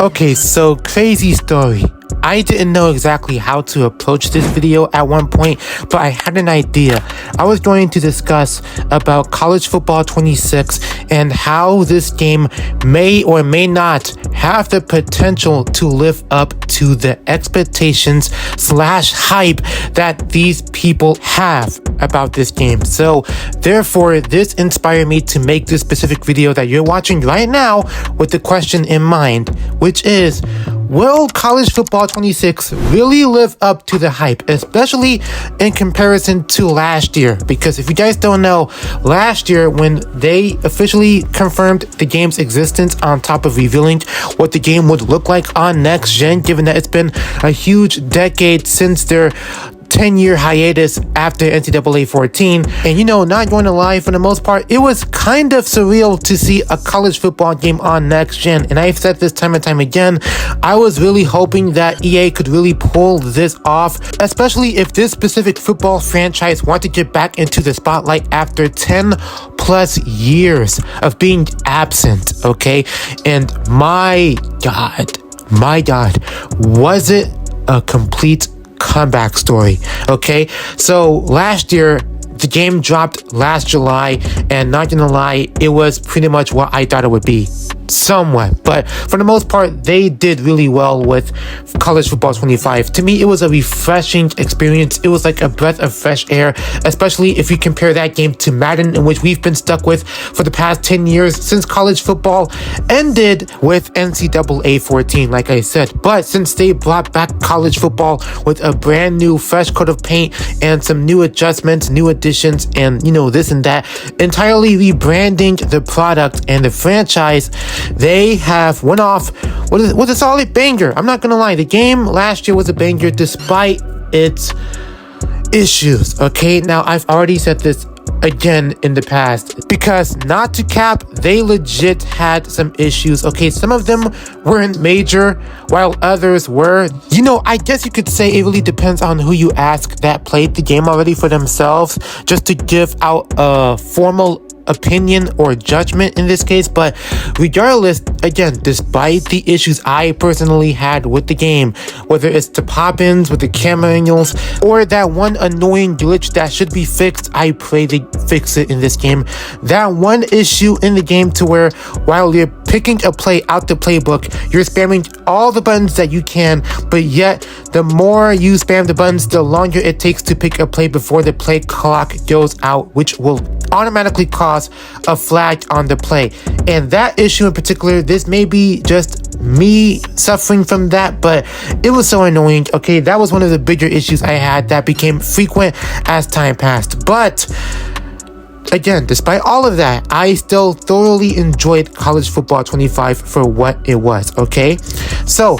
Okay, so crazy story. I didn't know exactly how to approach this video at one point, but I had an idea. I was going to discuss about College Football 26 and how this game may or may not have the potential to live up to the expectations / hype that these people have about this game. So therefore, this inspired me to make this specific video that you're watching right now with the question in mind, which is, will College Football 26 really live up to the hype, especially in comparison to last year? Because if you guys don't know, last year when they officially confirmed the game's existence on top of revealing what the game would look like on next gen, given that it's been a huge decade since their 10-year hiatus after NCAA 14. And not going to lie, for the most part, it was kind of surreal to see a college football game on next gen. And I've said this time and time again, I was really hoping that EA could really pull this off, especially if this specific football franchise wanted to get back into the spotlight after 10 plus years of being absent, okay? And my God, was it a complete comeback story. Okay, so last year the game dropped last July, and not gonna lie, it was pretty much what I thought it would be. Somewhat, but for the most part, they did really well with College Football 25. To me, it was a refreshing experience. It was like a breath of fresh air, especially if you compare that game to Madden, in which we've been stuck with for the past 10 years since college football ended with NCAA 14, like I said. But since they brought back college football with a brand new fresh coat of paint and some new adjustments, new additions, and this and that, entirely rebranding the product and the franchise, they have went off with a solid banger. I'm not gonna lie, the game last year was a banger despite its issues. Okay, now I've already said this again in the past, because not to cap, they legit had some issues. Okay, some of them weren't major while others were. I guess you could say it really depends on who you ask that played the game already for themselves, just to give out a formal opinion or judgment in this case. But regardless, again, despite the issues I personally had with the game, whether it's the pop-ins with the camera angles or that one annoying glitch that should be fixed, I pray they fix it in this game. That one issue in the game to where while you're picking a play out the playbook, you're spamming all the buttons that you can, but yet the more you spam the buttons, the longer it takes to pick a play before the play clock goes out, which will automatically cause a flag on the play. And that issue in particular, this may be just me suffering from that, but it was so annoying. Okay, that was one of the bigger issues I had that became frequent as time passed. But again, despite all of that, I still thoroughly enjoyed College Football 25 for what it was. Okay, so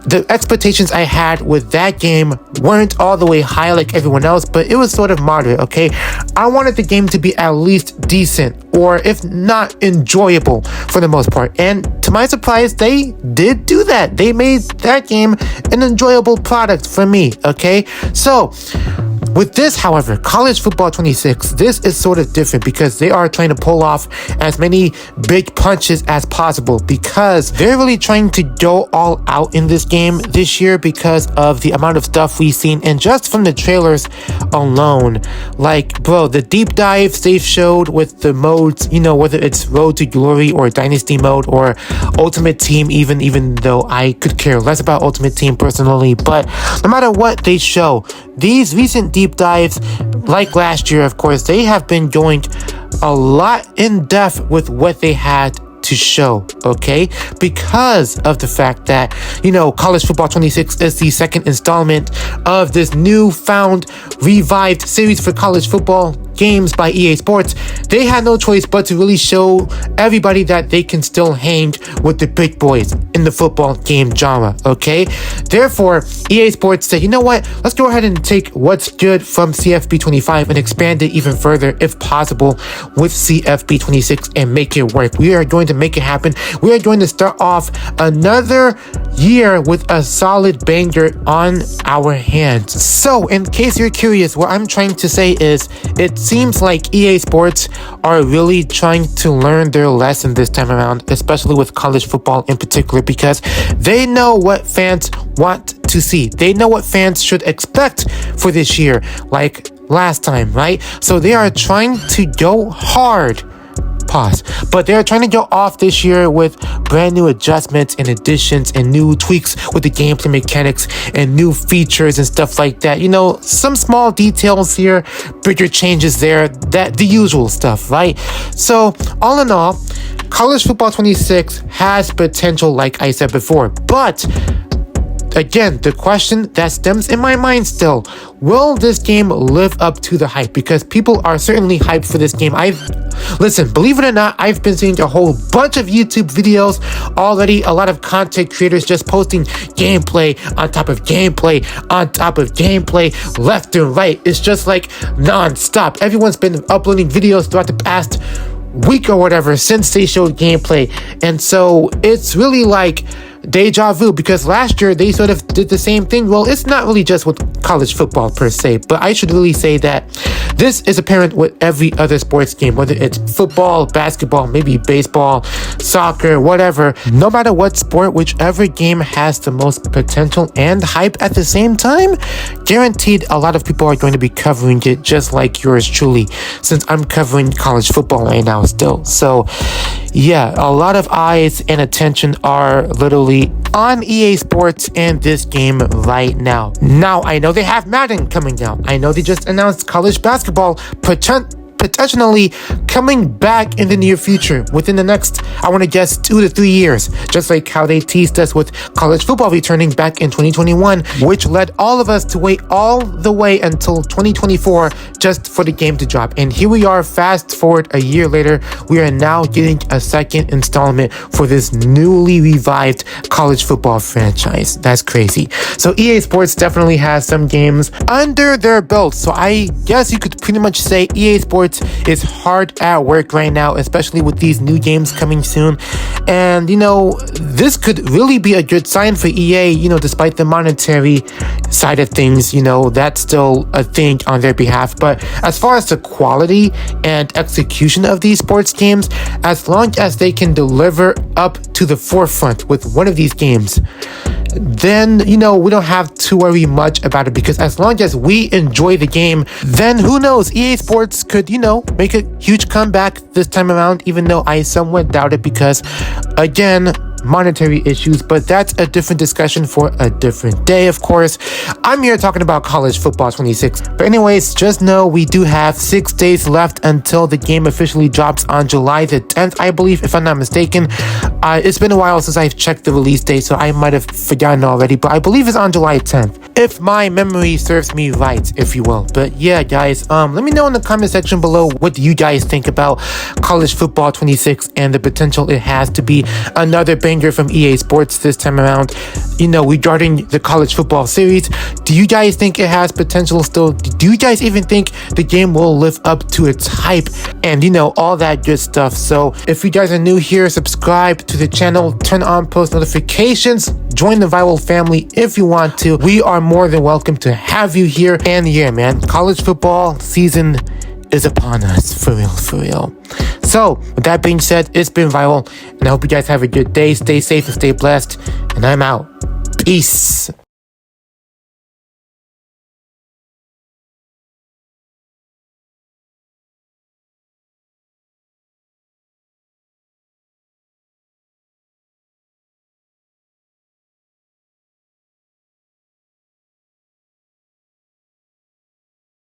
the expectations I had with that game weren't all the way high like everyone else, but it was sort of moderate, okay? I wanted the game to be at least decent, or if not enjoyable for the most part. And to my surprise, they did do that. They made that game an enjoyable product for me, okay? So with this, however, College Football 26, this is sort of different because they are trying to pull off as many big punches as possible, because they're really trying to go all out in this game this year because of the amount of stuff we've seen, and just from the trailers alone. Like, bro, the deep dives they've showed with the modes, whether it's Road to Glory or Dynasty mode or Ultimate Team, even though I could care less about Ultimate Team personally, but no matter what they show, these recent deep dives, like last year, of course, they have been going a lot in depth with what they had to show, okay? Because of the fact that, College Football 26 is the second installment of this newfound revived series for college football games by EA Sports. They had no choice but to really show everybody that they can still hang with the big boys in the football game genre, okay? Therefore, EA Sports said, you know what? Let's go ahead and take what's good from CFB 25 and expand it even further, if possible, with CFB 26 and make it work. We are going to make it happen. We are going to start off another year with a solid banger on our hands. So, in case you're curious, what I'm trying to say is it seems like EA Sports are really trying to learn their lesson this time around, especially with college football in particular, because they know what fans want to see. They know what fans should expect for this year, like last time, right? So they are trying to go hard. Pause. But they're trying to go off this year with brand new adjustments and additions and new tweaks with the gameplay mechanics and new features and stuff like that. You know, some small details here, bigger changes there, that the usual stuff, right? So all in all, College Football 26 has potential, like I said before, but again, the question that stems in my mind still, will this game live up to the hype? Because people are certainly hyped for this game. Listen, believe it or not, I've been seeing a whole bunch of YouTube videos already, a lot of content creators just posting gameplay on top of gameplay on top of gameplay, left and right. It's just like non-stop. Everyone's been uploading videos throughout the past week or whatever since they showed gameplay. And so it's really like deja vu, because last year they sort of did the same thing. Well, it's not really just with college football per se, but I should really say that this is apparent with every other sports game, whether it's football, basketball, maybe baseball, soccer, whatever. No matter what sport, whichever game has the most potential and hype at the same time, guaranteed a lot of people are going to be covering it, just like yours truly, since I'm covering college football right now still. So yeah, a lot of eyes and attention are literally on EA Sports and this game right now. Now, I know they have Madden coming out. I know they just announced college basketball potentially coming back in the near future, within the next, I want to guess, 2 to 3 years, just like how they teased us with college football returning back in 2021, which led all of us to wait all the way until 2024 just for the game to drop. And here we are, fast forward a year later, we are now getting a second installment for this newly revived college football franchise. That's crazy. So EA Sports definitely has some games under their belt. So I guess you could pretty much say EA Sports is hard at work right now, especially with these new games coming soon. And you know, this could really be a good sign for EA, you know, despite the monetary side of things, you know, that's still a thing on their behalf. But as far as the quality and execution of these sports games, as long as they can deliver up to the forefront with one of these games, then, you know, we don't have to worry much about it, because as long as we enjoy the game, then who knows, EA Sports could, you know, make a huge comeback this time around, even though I somewhat doubt it because, again, monetary issues, but that's a different discussion for a different day, of course. I'm here talking about college football 26. But anyways, just know we do have 6 days left until the game officially drops on July the 10th, I believe, if I'm not mistaken. It's been a while since I've checked the release date, so I might have forgotten already, but I believe it's on July 10th, if my memory serves me right, if you will. But yeah, guys, let me know in the comment section below, what do you guys think about college football 26 and the potential it has to be another banger from EA Sports this time around, you know, regarding the college football series. Do you guys think it has potential still? Do you guys even think the game will live up to its hype and, you know, all that good stuff? So if you guys are new here, subscribe to the channel, turn on post notifications, join the Viral family if you want to. We are more than welcome to have you here. And yeah, man, college football season is upon us, for real, for real. So with that being said, it's been Viral, and I hope you guys have a good day. Stay safe and stay blessed, and I'm out. Peace.